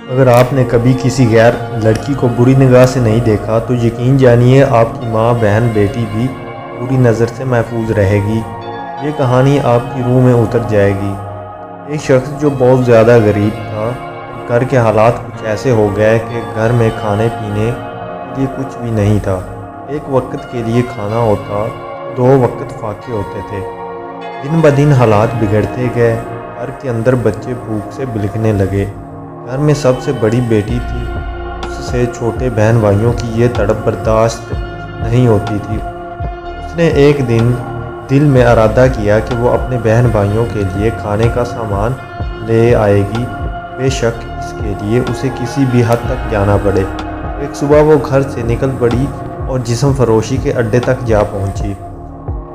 اگر آپ نے کبھی کسی غیر لڑکی کو بری نگاہ سے نہیں دیکھا تو یقین جانیے آپ کی ماں، بہن، بیٹی بھی بری نظر سے محفوظ رہے گی۔ یہ کہانی آپ کی روح میں اتر جائے گی۔ ایک شخص جو بہت زیادہ غریب تھا، گھر کے حالات کچھ ایسے ہو گئے کہ گھر میں کھانے پینے کے لیے کچھ بھی نہیں تھا۔ ایک وقت کے لیے کھانا ہوتا، 2 وقت فاقے ہوتے تھے۔ دن بدن حالات بگڑتے گئے، گھر کے اندر بچے بھوک سے بلکنے لگے۔ گھر میں سب سے بڑی بیٹی تھی، اس سے چھوٹے بہن بھائیوں کی یہ تڑپ برداشت نہیں ہوتی تھی۔ اس نے ایک دن دل میں ارادہ کیا کہ وہ اپنے بہن بھائیوں کے لیے کھانے کا سامان لے آئے گی، بے شک اس کے لیے اسے کسی بھی حد تک جانا پڑے۔ ایک صبح وہ گھر سے نکل پڑی اور جسم فروشی کے اڈے تک جا پہنچی۔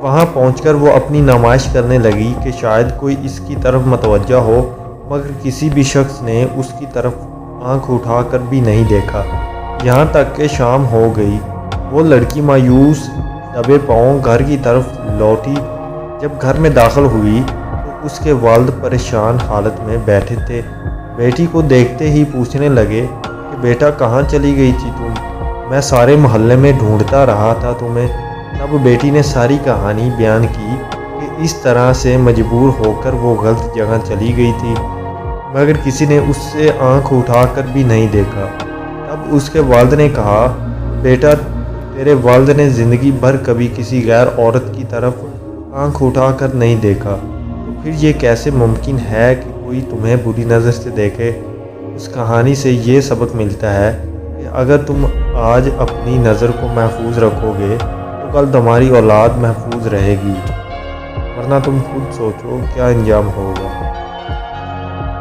وہاں پہنچ کر وہ اپنی نمائش کرنے لگی کہ شاید کوئی اس کی طرف متوجہ ہو، مگر کسی بھی شخص نے اس کی طرف آنکھ اٹھا کر بھی نہیں دیکھا۔ یہاں تک کہ شام ہو گئی۔ وہ لڑکی مایوس دبے پاؤں گھر کی طرف لوٹی۔ جب گھر میں داخل ہوئی تو اس کے والد پریشان حالت میں بیٹھے تھے۔ بیٹی کو دیکھتے ہی پوچھنے لگے کہ بیٹا کہاں چلی گئی تھی تم؟ میں سارے محلے میں ڈھونڈتا رہا تھا تمہیں۔ تب بیٹی نے ساری کہانی بیان کی کہ اس طرح سے مجبور ہو کر وہ غلط جگہ چلی گئی تھی، مگر کسی نے اس سے آنکھ اٹھا کر بھی نہیں دیکھا۔ تب اس کے والد نے کہا، بیٹا تیرے والد نے زندگی بھر کبھی کسی غیر عورت کی طرف آنکھ اٹھا کر نہیں دیکھا، تو پھر یہ کیسے ممکن ہے کہ کوئی تمہیں بری نظر سے دیکھے؟ اس کہانی سے یہ سبق ملتا ہے کہ اگر تم آج اپنی نظر کو محفوظ رکھو گے تو کل تمہاری اولاد محفوظ رہے گی، ورنہ تم خود سوچو کیا انجام ہوگا۔